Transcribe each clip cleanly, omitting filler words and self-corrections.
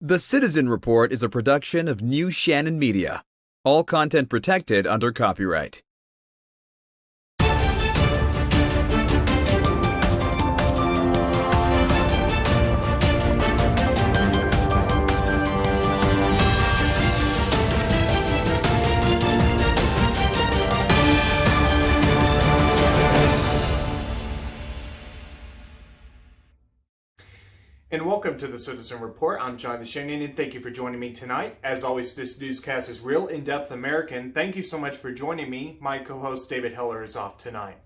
The Citizen Report is a production of New Shannon Media. All content protected under copyright. And welcome to the Citizen Report. I'm John DeShannon, and thank you for joining me tonight. As always, this newscast is real in-depth American. Thank you so much for joining me. My co-host David Heller is off tonight.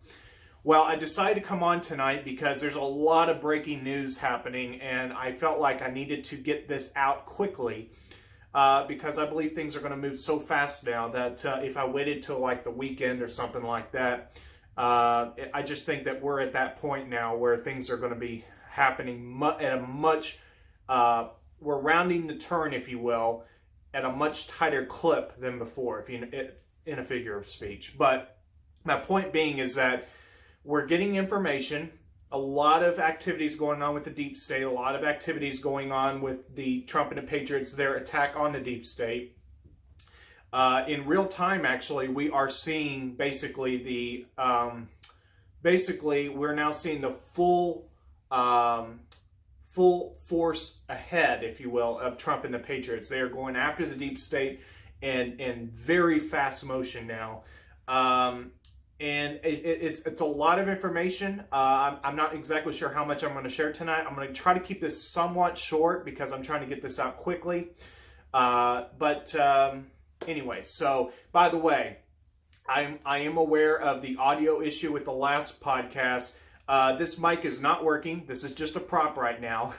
Well, I decided to come on tonight because there's a lot of breaking news happening, and I felt like I needed to get this out quickly because I believe things are going to move so fast now that if I waited till like the weekend or something like that, I just think that we're at that point now where things are going to be happening at a much, we're rounding the turn, if you will, at a much tighter clip than before, if you in a figure of speech. But my point being is that we're getting information, a lot of activities going on with the deep state, a lot of activities going on with the Trump and the Patriots, their attack on the deep state. In real time, actually, we are seeing basically we're now seeing the full force ahead, if you will, of Trump and the Patriots. They are going after the deep state in very fast motion now. And it's a lot of information. I'm not exactly sure how much I'm going to share tonight. I'm going to try to keep this somewhat short because I'm trying to get this out quickly. Anyway, so by the way, I am aware of the audio issue with the last podcast. This mic is not working. This is just a prop right now.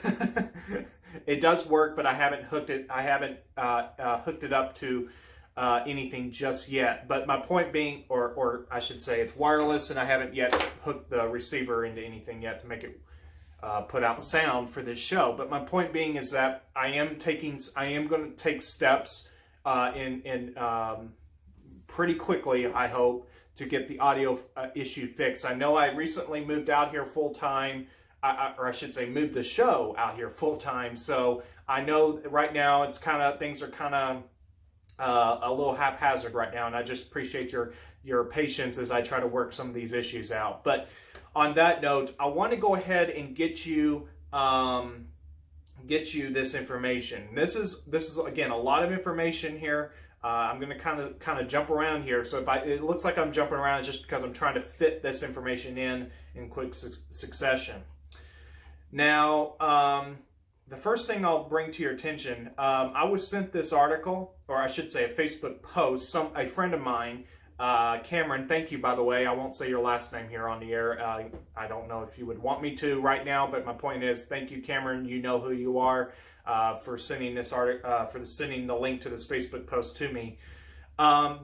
It does work, but I haven't hooked it. I haven't hooked it up to anything just yet. But my point being, or I should say, it's wireless, and I haven't yet hooked the receiver into anything yet to make it put out sound for this show. But my point being is that I am going to take steps in pretty quickly, I hope, to get the audio issue fixed. I know I recently moved out here full time, or I should say moved the show out here full time. So I know right now it's things are kind of a little haphazard right now, and I just appreciate your patience as I try to work some of these issues out. But on that note, I want to go ahead and get you this information. This is again a lot of information here. I'm going to kind of jump around here. So if it looks like I'm jumping around, it's just because I'm trying to fit this information in quick succession. Now, the first thing I'll bring to your attention, I was sent this article, or I should say a Facebook post. A friend of mine, Cameron, thank you, by the way. I won't say your last name here on the air. I don't know if you would want me to right now, but my point is, thank you, Cameron. You know who you are. For sending this article, sending the link to this Facebook post to me.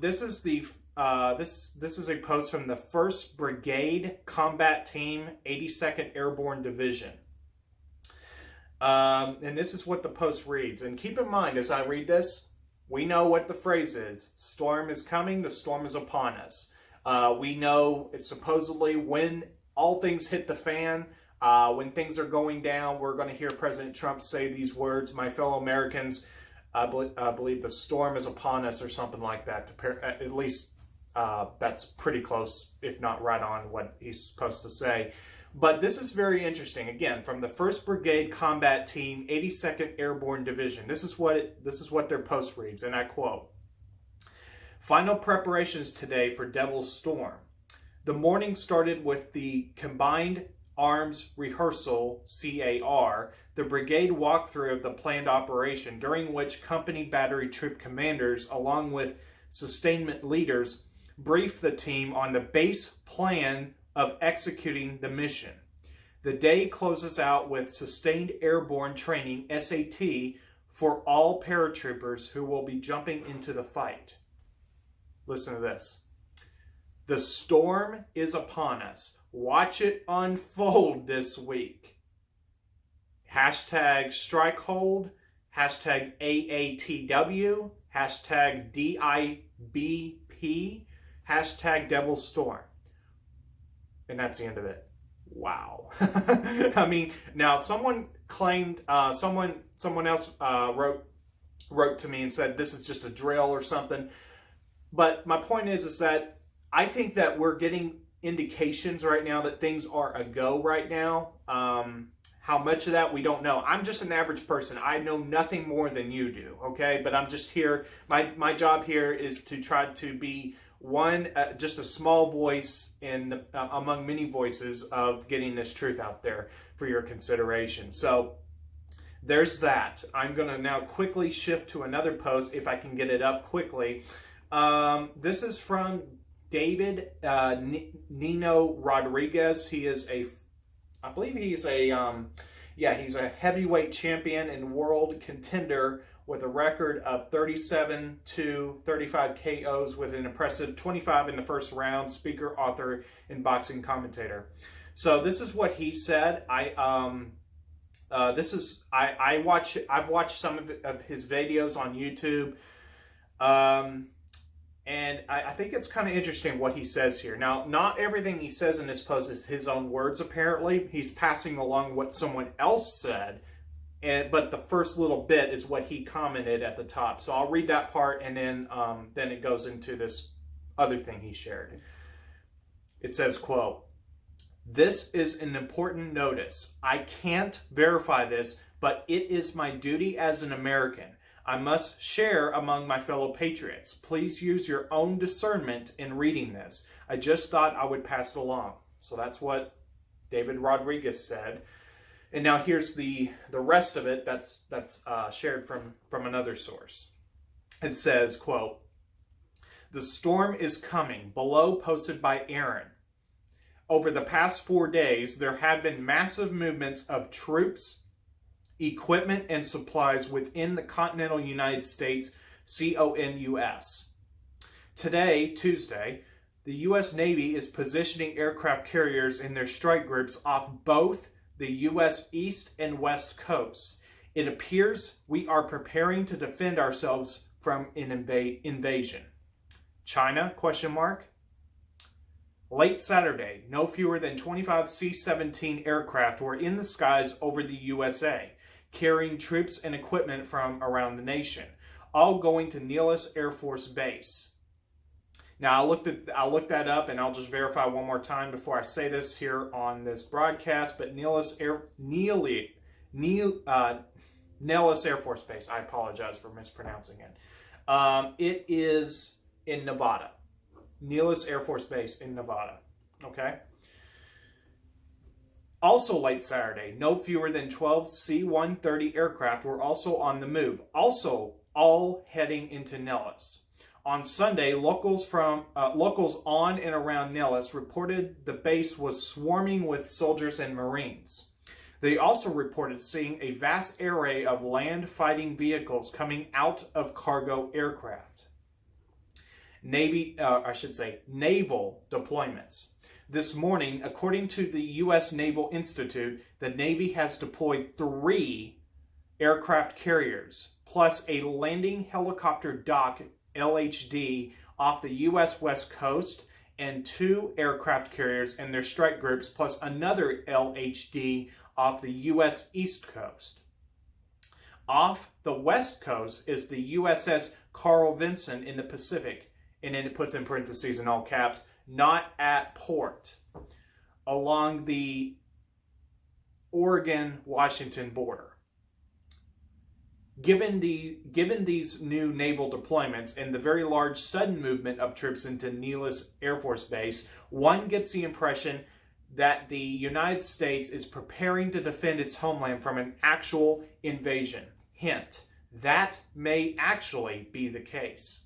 This is a post from the 1st Brigade Combat Team, 82nd Airborne Division. And this is what the post reads. And keep in mind, as I read this, we know what the phrase is. Storm is coming, the storm is upon us. We know it's supposedly when all things hit the fan, when things are going down, we're going to hear President Trump say these words, "My fellow Americans, I believe the storm is upon us," or something like that. At least that's pretty close, if not right on what he's supposed to say. But this is very interesting. Again, from the 1st Brigade Combat Team, 82nd Airborne Division. This is what their post reads, and I quote: "Final preparations today for Devil's Storm. The morning started with the Combined Arms Rehearsal, CAR, the brigade walkthrough of the planned operation, during which company battery troop commanders, along with sustainment leaders, briefed the team on the base plan of executing the mission. The day closes out with Sustained Airborne Training, SAT, for all paratroopers who will be jumping into the fight." Listen to this. "The storm is upon us. Watch it unfold this week. Hashtag strike hold, hashtag AATW, hashtag DIBP, hashtag Devil Storm." And that's the end of it. Wow. I mean, now someone claimed, someone else wrote to me and said this is just a drill or something. But my point is that I think that we're getting indications right now that things are a go right now. How much of that, we don't know. I'm just an average person. I know nothing more than you do, okay? But I'm just here. My job here is to try to be one, just a small voice in among many voices of getting this truth out there for your consideration. So there's that. I'm going to now quickly shift to another post if I can get it up quickly. This is from David Nino Rodriguez. He is I believe he's he's a heavyweight champion and world contender with a record of 37 to 35 KOs with an impressive 25 in the first round, speaker, author, and boxing commentator. So this is what he said. I've watched some of his videos on YouTube. And I think it's kind of interesting what he says here. Now, not everything he says in this post is his own words, apparently. He's passing along what someone else said, but the first little bit is what he commented at the top. So I'll read that part, and then it goes into this other thing he shared. It says, quote, "This is an important notice. I can't verify this, but it is my duty as an American. I must share among my fellow patriots. Please use your own discernment in reading this. I just thought I would pass it along." So that's what David Rodriguez said. And now here's the rest of it that's shared from another source. It says, quote, "The storm is coming." Below, posted by Aaron. "Over the past 4 days, there have been massive movements of troops, equipment, and supplies within the continental United States, CONUS. Today, Tuesday, the U.S. Navy is positioning aircraft carriers in their strike groups off both the U.S. East and West coasts. It appears we are preparing to defend ourselves from an invasion. China, ? Late Saturday, no fewer than 25 C-17 aircraft were in the skies over the USA, carrying troops and equipment from around the nation, all going to Nellis Air Force Base. Now, I'll look that up, and I'll just verify one more time before I say this here on this broadcast. But Nellis Air Force Base. I apologize for mispronouncing it. It is in Nevada. Nellis Air Force Base in Nevada. Okay. Also late Saturday, no fewer than 12 C-130 aircraft were also on the move, also all heading into Nellis. On Sunday, locals on and around Nellis reported the base was swarming with soldiers and Marines. They also reported seeing a vast array of land fighting vehicles coming out of cargo aircraft. Naval deployments. This morning, according to the U.S. Naval Institute, the Navy has deployed 3 aircraft carriers, plus a landing helicopter dock, LHD, off the U.S. West Coast, and 2 aircraft carriers and their strike groups, plus another LHD off the U.S. East Coast. Off the West Coast is the USS Carl Vinson in the Pacific, and then it puts in parentheses in all caps, not at port, along the Oregon-Washington border. Given these new naval deployments and the very large sudden movement of troops into Nellis Air Force Base, one gets the impression that the United States is preparing to defend its homeland from an actual invasion. Hint, that may actually be the case.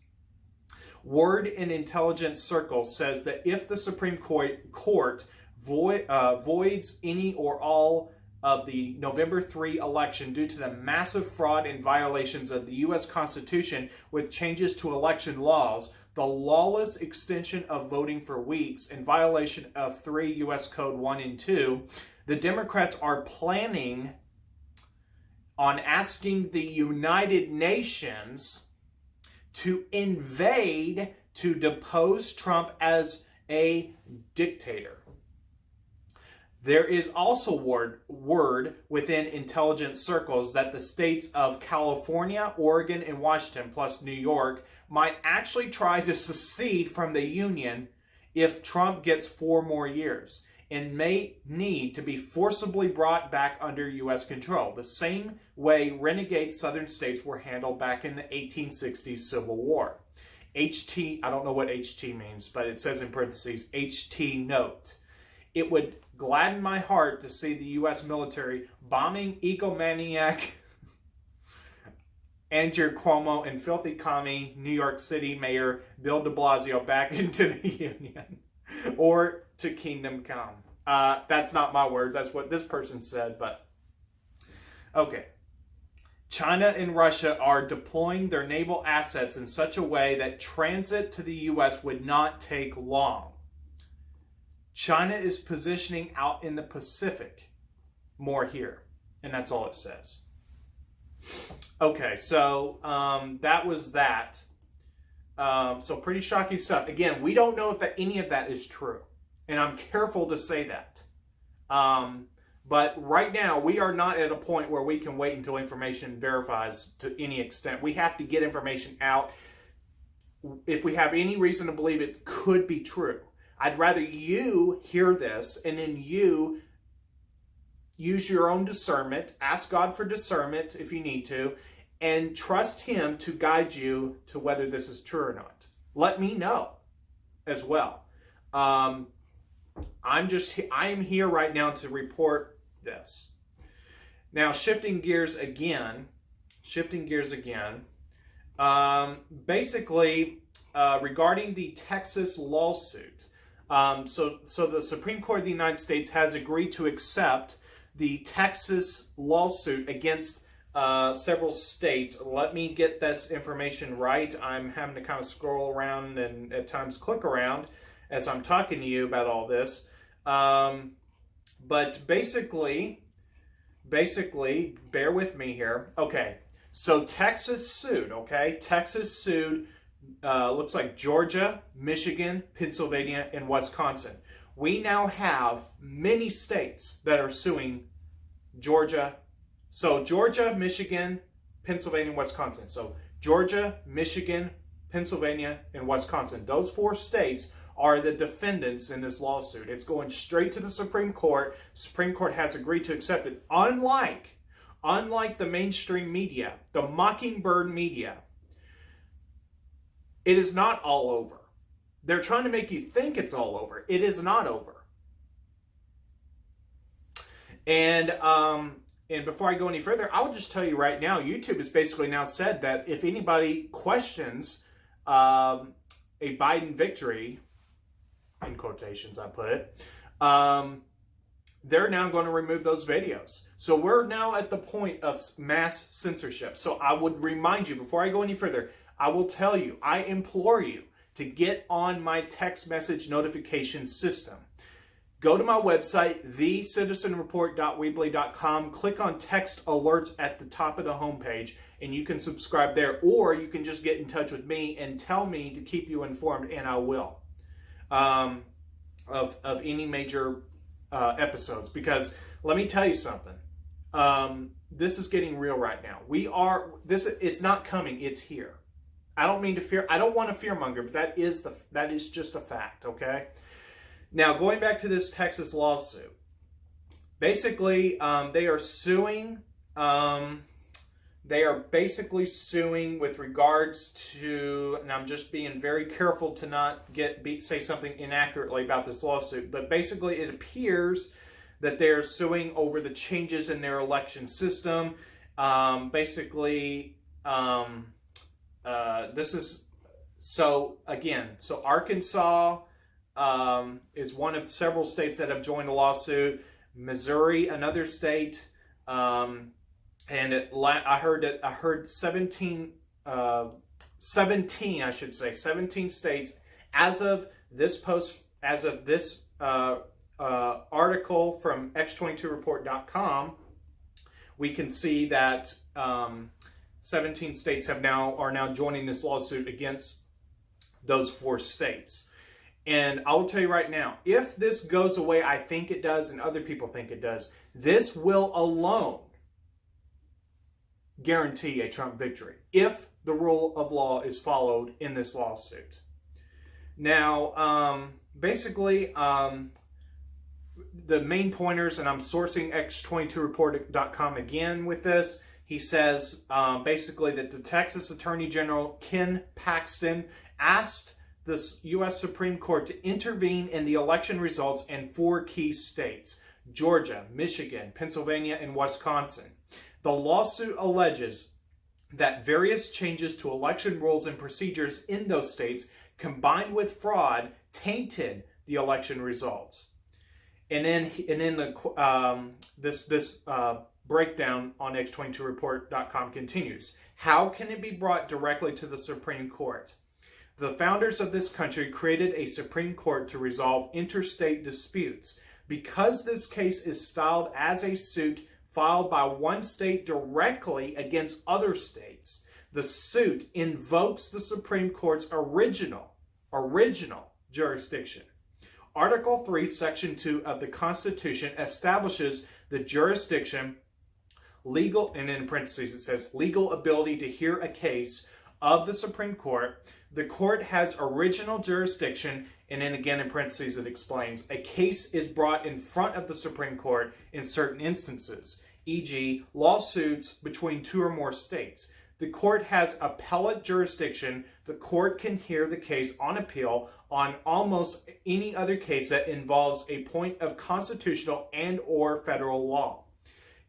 Word in intelligence circles says that if the Supreme Court voids any or all of the November 3 election due to the massive fraud and violations of the U.S. Constitution with changes to election laws, the lawless extension of voting for weeks, in violation of 3 U.S. Code 1 and 2, the Democrats are planning on asking the United Nations to invade to depose Trump as a dictator. There is also word within intelligence circles that the states of California, Oregon, and Washington, plus New York, might actually try to secede from the Union if Trump gets 4 more years, and may need to be forcibly brought back under U.S. control, the same way renegade southern states were handled back in the 1860s Civil War. HT, I don't know what HT means, but it says in parentheses, HT note. It would gladden my heart to see the U.S. military bombing egomaniac Andrew Cuomo and filthy commie New York City Mayor Bill de Blasio back into the Union or to kingdom come. That's not my words. That's what this person said, but okay. China and Russia are deploying their naval assets in such a way that transit to the U.S. would not take long. China is positioning out in the Pacific more here. And that's all it says. Okay, so that was that. So pretty shocking stuff. Again, we don't know if any of that is true. And I'm careful to say that. But right now, we are not at a point where we can wait until information verifies to any extent. We have to get information out if we have any reason to believe it could be true. I'd rather you hear this and then you use your own discernment, ask God for discernment if you need to, and trust Him to guide you to whether this is true or not. Let me know as well. I am here right now to report this. Now, shifting gears again. Basically, regarding the Texas lawsuit. So the Supreme Court of the United States has agreed to accept the Texas lawsuit against several states. Let me get this information right. I'm having to kind of scroll around and at times click around as I'm talking to you about all this. But basically, bear with me here. Okay, so Texas sued, looks like Georgia, Michigan, Pennsylvania, and Wisconsin. We now have many states that are suing Georgia. So Georgia, Michigan, Pennsylvania, and Wisconsin. So Georgia, Michigan, Pennsylvania, and Wisconsin. Those 4 states are the defendants in this lawsuit. It's going straight to the Supreme Court. Supreme Court has agreed to accept it. Unlike the mainstream media, the Mockingbird media, it is not all over. They're trying to make you think it's all over. It is not over. And before I go any further, I'll just tell you right now, YouTube has basically now said that if anybody questions a Biden victory, in quotations I put it, they're now going to remove those videos. So we're now at the point of mass censorship. So I would remind you, before I go any further, I will tell you, I implore you to get on my text message notification system. Go to my website, thecitizenreport.weebly.com, click on text alerts at the top of the homepage, and you can subscribe there, or you can just get in touch with me and tell me to keep you informed, and I will, of any major episodes. Because let me tell you something, this is getting real right now. It's not coming, it's here. I don't mean to fear. I don't want to fearmonger, but that is just a fact. Okay. Now going back to this Texas lawsuit, basically they are suing. They are basically suing with regards to, and I'm just being very careful to not say something inaccurately about this lawsuit, but basically it appears that they're suing over the changes in their election system. So Arkansas is one of several states that have joined the lawsuit. Missouri, another state, and I heard 17 states as of this article from x22report.com. We can see that 17 states are now joining this lawsuit against those 4 states. And I will tell you right now, if this goes away, I think it does, and other people think it does, this will alone guarantee a Trump victory if the rule of law is followed in this lawsuit. Now, basically, the main pointers, and I'm sourcing x22report.com again with this. He says basically that the Texas Attorney General Ken Paxton asked the U.S. Supreme Court to intervene in the election results in 4 key states: Georgia, Michigan, Pennsylvania, and Wisconsin. The lawsuit alleges that various changes to election rules and procedures in those states, combined with fraud, tainted the election results. And then this breakdown on x22report.com continues. How can it be brought directly to the Supreme Court? The founders of this country created a Supreme Court to resolve interstate disputes. Because this case is styled as a suit filed by one state directly against other states, the suit invokes the Supreme Court's original jurisdiction. Article 3, Section 2 of the Constitution establishes the jurisdiction, legal, and in parentheses it says, legal ability to hear a case of the Supreme Court. The court has original jurisdiction, and then again in parentheses it explains, a case is brought in front of the Supreme Court in certain instances, e.g. lawsuits between 2 or more states. The court has appellate jurisdiction. The court can hear the case on appeal on almost any other case that involves a point of constitutional and or federal law.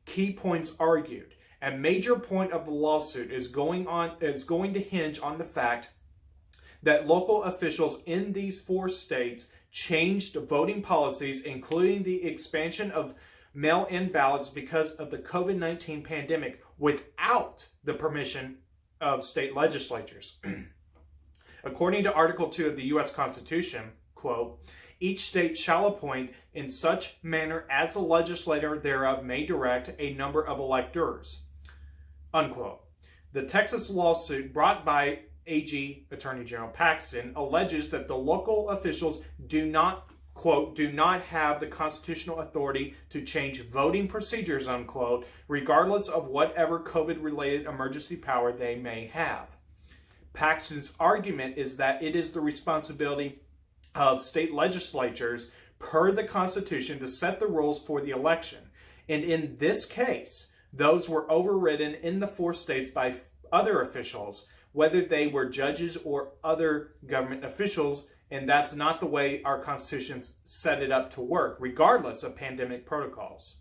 Key points argued. A major point of the lawsuit is going to hinge on the fact that local officials in these 4 states changed voting policies, including the expansion of mail-in ballots because of the COVID-19 pandemic, without the permission of state legislatures. According to Article 2 of the U.S. Constitution, quote, each state shall appoint in such manner as the legislator thereof may direct a number of electors, unquote. The Texas lawsuit brought by AG Attorney General Paxton alleges that the local officials do not, quote, do not have the constitutional authority to change voting procedures, unquote, regardless of whatever COVID-related emergency power they may have. Paxton's argument is that it is the responsibility of state legislatures per the Constitution to set the rules for the election. And in this case, those were overridden in the 4 states by other officials, whether they were judges or other government officials, and that's not the way our constitutions set it up to work, regardless of pandemic protocols.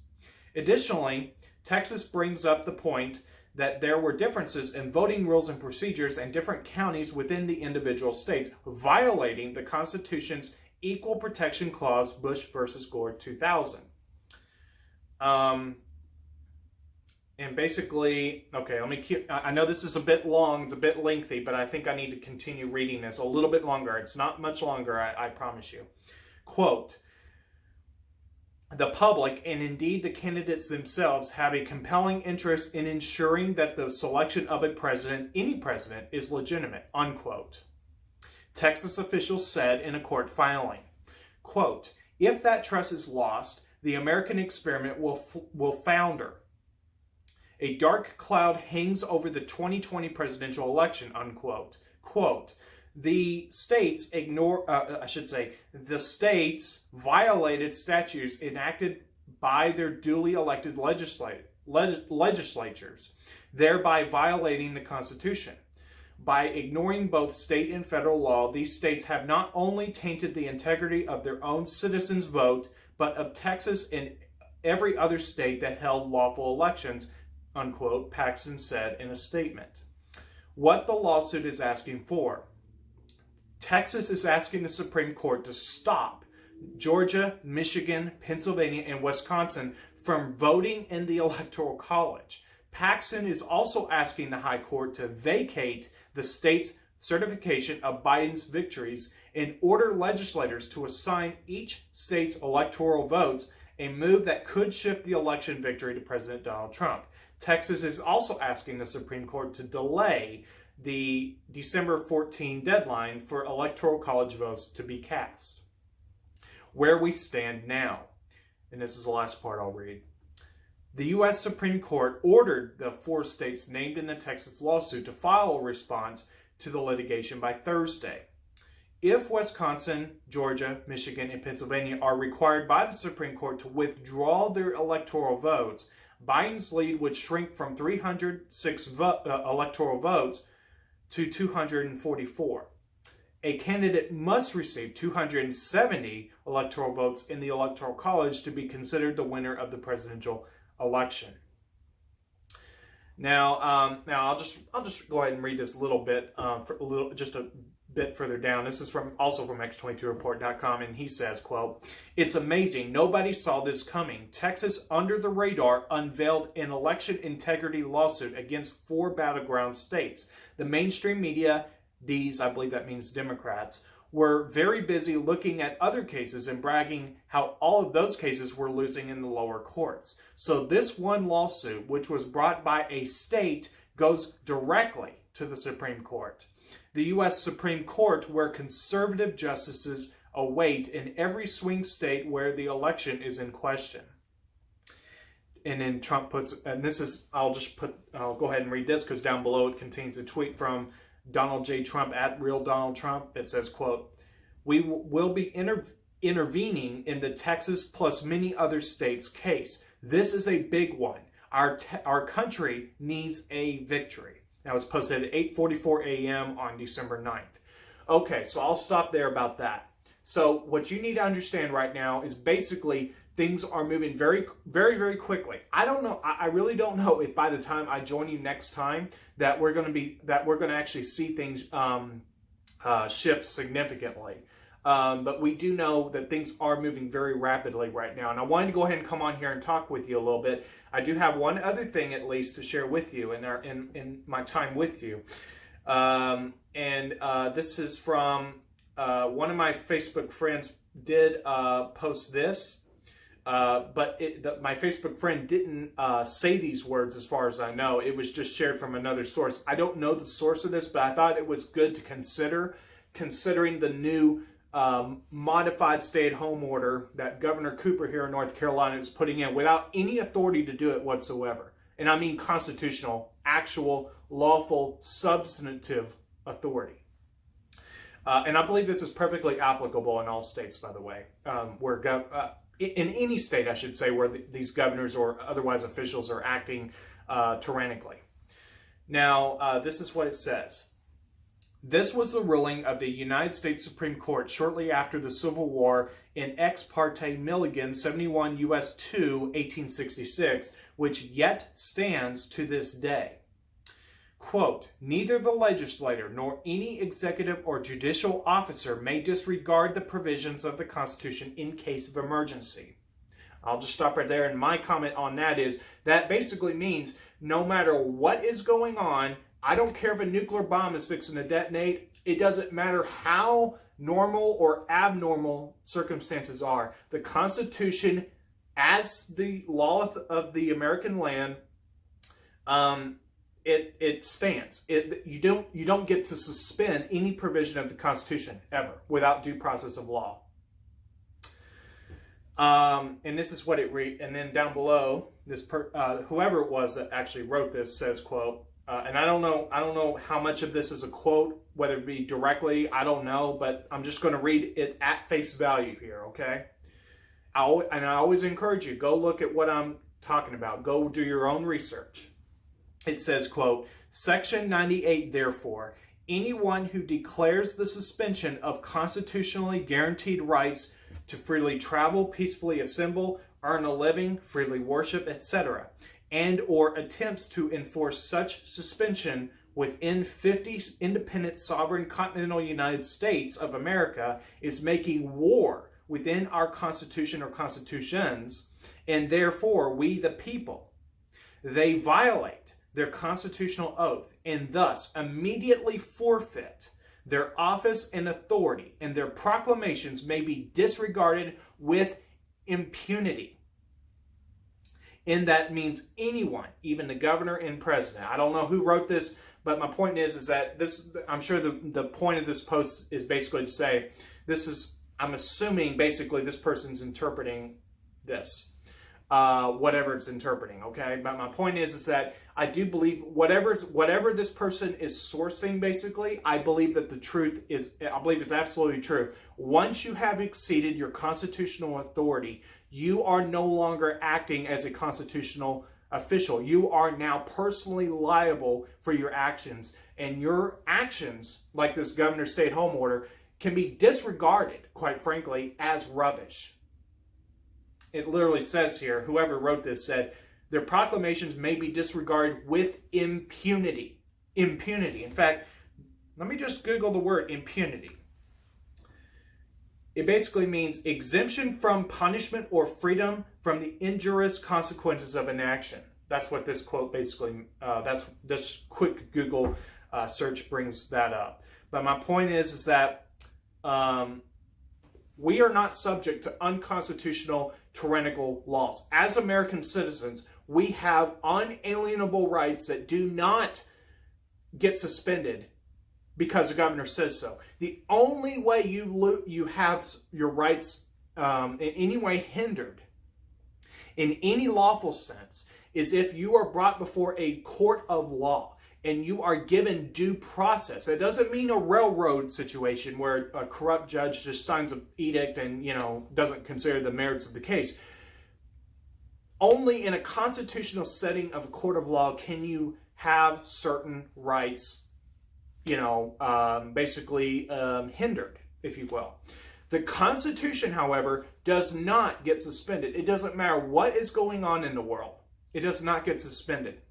Additionally, Texas brings up the point that there were differences in voting rules and procedures in different counties within the individual states, violating the Constitution's Equal Protection Clause, Bush versus Gore 2000. And basically, okay, let me keep, I know this is a bit long, it's a bit lengthy, but I think I need to continue reading this a little bit longer. It's not much longer, I promise you. Quote, the public, and indeed the candidates themselves, have a compelling interest in ensuring that the selection of a president, any president, is legitimate, unquote. Texas officials said in a court filing, quote, if that trust is lost, the American experiment will founder. A dark cloud hangs over the 2020 presidential election, unquote. Quote, the states the states violated statutes enacted by their duly elected legislatures, thereby violating the Constitution. By ignoring both state and federal law, these states have not only tainted the integrity of their own citizens' vote, but of Texas and every other state that held lawful elections, unquote, Paxton said in a statement. What the lawsuit is asking for. Texas is asking the Supreme Court to stop Georgia, Michigan, Pennsylvania, and Wisconsin from voting in the Electoral College. Paxton is also asking the High Court to vacate the state's certification of Biden's victories and order legislators to assign each state's electoral votes, a move that could shift the election victory to President Donald Trump. Texas is also asking the Supreme Court to delay the December 14 deadline for Electoral College votes to be cast. Where we stand now, and this is the last part I'll read. The U.S. Supreme Court ordered the 4 states named in the Texas lawsuit to file a response to the litigation by Thursday. If Wisconsin, Georgia, Michigan, and Pennsylvania are required by the Supreme Court to withdraw their electoral votes, Biden's lead would shrink from 306 electoral votes to 244. A candidate must receive 270 electoral votes in the Electoral College to be considered the winner of the presidential election. Now I'll just go ahead and read this a little bit, just a bit further down. This is also from X22report.com, and he says, quote, "It's amazing. Nobody saw this coming. Texas, under the radar, unveiled an election integrity lawsuit against 4 battleground states. The mainstream media, I believe that means Democrats, were very busy looking at other cases and bragging how all of those cases were losing in the lower courts. So this one lawsuit, which was brought by a state, goes directly to the Supreme Court. The U.S. Supreme Court, where conservative justices await in every swing state where the election is in question." And then Trump puts, and this is, I'll go ahead and read this because down below it contains a tweet from Donald J. Trump at Real Donald Trump. It says, quote, "We will be intervening in the Texas plus many other states case. This is a big one. Our country needs a victory." That was posted at 8:44 a.m. on December 9th. Okay, so I'll stop there about that. So what you need to understand right now is basically things are moving very, very, very quickly. I don't know. I really don't know if by the time I join you next time that we're going to actually see things shift significantly. But we do know that things are moving very rapidly right now. And I wanted to go ahead and come on here and talk with you a little bit. I do have one other thing at least to share with you in my time with you. This is from one of my Facebook friends did post this. But my Facebook friend didn't say these words as far as I know. It was just shared from another source. I don't know the source of this, but I thought it was good to consider, considering the new modified stay-at-home order that Governor Cooper here in North Carolina is putting in without any authority to do it whatsoever. And I mean constitutional, actual, lawful, substantive authority. And I believe this is perfectly applicable in all states, by the way, in any state, I should say, where these governors or otherwise officials are acting tyrannically. Now, this is what it says. "This was the ruling of the United States Supreme Court shortly after the Civil War in Ex parte Milligan 71 U.S. 2, 1866, which yet stands to this day. Quote, neither the legislator nor any executive or judicial officer may disregard the provisions of the Constitution in case of emergency. I'll just stop right there. And my comment on that is that basically means no matter what is going on, I don't care if a nuclear bomb is fixing to detonate. It doesn't matter how normal or abnormal circumstances are. The Constitution, as the law of the American land, it stands. You don't get to suspend any provision of the Constitution ever without due process of law. And this is what it reads. And then down below, whoever it was that actually wrote this says, quote, and I don't know how much of this is a quote, whether it be directly, I don't know, but I'm just going to read it at face value here, okay? And I always encourage you, go look at what I'm talking about. Go do your own research. It says, quote, Section 98, therefore, anyone who declares the suspension of constitutionally guaranteed rights to freely travel, peacefully assemble, earn a living, freely worship, etc., and or attempts to enforce such suspension within 50 independent sovereign continental United States of America is making war within our Constitution or constitutions, and therefore we the people. They violate their constitutional oath and thus immediately forfeit their office and authority, and their proclamations may be disregarded with impunity. And that means anyone, even the governor and president. I don't know who wrote this, But my point is that this, I'm sure the point of this post is basically to say, I'm assuming basically this person's interpreting this, whatever it's interpreting, okay? But my point is that I do believe whatever this person is sourcing, basically, I believe that I believe it's absolutely true. Once you have exceeded your constitutional authority, you are no longer acting as a constitutional official. You are now personally liable for your actions, and your actions, like this governor's stay-at-home order, can be disregarded, quite frankly, as rubbish. It literally says here, whoever wrote this said, their proclamations may be disregarded with impunity. Impunity. In fact, let me just Google the word impunity. It basically means exemption from punishment or freedom from the injurious consequences of an action. That's what this quote basically, that's this quick Google search brings that up. But my point is that we are not subject to unconstitutional tyrannical laws. As American citizens, we have unalienable rights that do not get suspended because the governor says so. The only way you have your rights in any way hindered, in any lawful sense, is if you are brought before a court of law and you are given due process. It doesn't mean a railroad situation where a corrupt judge just signs an edict and, doesn't consider the merits of the case. Only in a constitutional setting of a court of law can you have certain rights, basically hindered, if you will. The Constitution, however, does not get suspended. It doesn't matter what is going on in the world. It does not get suspended.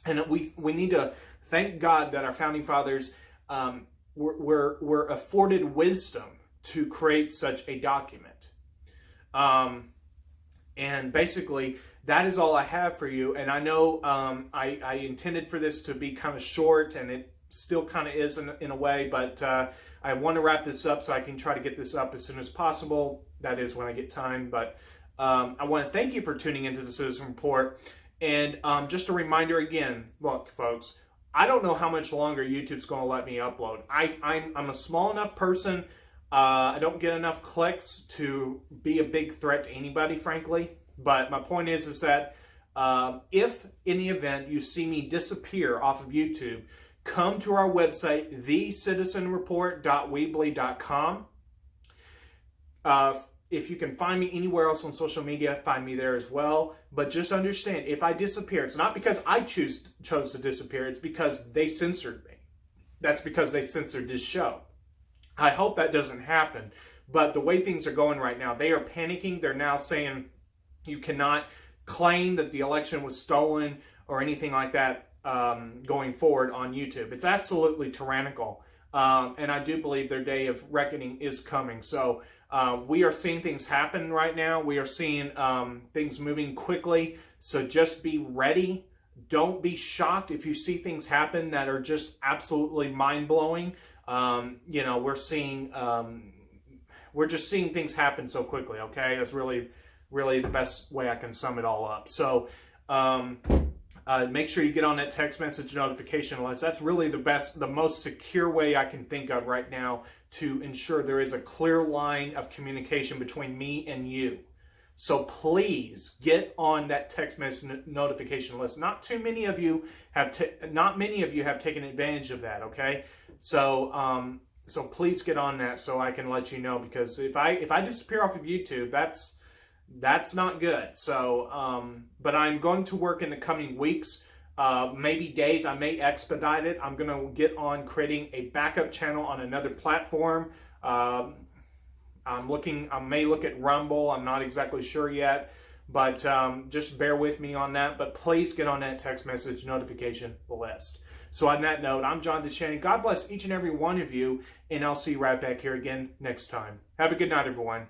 And we need to thank God that our founding fathers were afforded wisdom to create such a document. And basically, that is all I have for you. And I know I intended for this to be kind of short, and it still kind of is in a way, but I want to wrap this up so I can try to get this up as soon as possible. That is when I get time. But I want to thank you for tuning into the Citizen Report. And just a reminder again, look, folks, I don't know how much longer YouTube's going to let me upload. I'm a small enough person. I don't get enough clicks to be a big threat to anybody, frankly. But my point is that if in the event you see me disappear off of YouTube, come to our website, thecitizenreport.weebly.com. If you can find me anywhere else on social media, find me there as well. But just understand, if I disappear, it's not because I chose to disappear. It's because they censored me. That's because they censored this show. I hope that doesn't happen. But the way things are going right now, they are panicking. They're now saying you cannot claim that the election was stolen or anything like that going forward on YouTube. It's absolutely tyrannical. And I do believe their day of reckoning is coming. So we are seeing things happen right now. We are seeing things moving quickly. So just be ready. Don't be shocked if you see things happen that are just absolutely mind-blowing. We're just seeing things happen so quickly, okay? That's really the best way I can sum it all up. So make sure you get on that text message notification list. That's really the most secure way I can think of right now to ensure there is a clear line of communication between me and you. So please get on that text message notification list. Not many of you have taken advantage of that, okay? So please get on that so I can let you know, because if I disappear off of YouTube, that's not good. So, but I'm going to work in the coming weeks, maybe days. I may expedite it. I'm going to get on creating a backup channel on another platform. I may look at Rumble. I'm not exactly sure yet, but just bear with me on that. But please get on that text message notification list. So on that note, I'm John DeShannon. God bless each and every one of you, and I'll see you right back here again next time. Have a good night, everyone.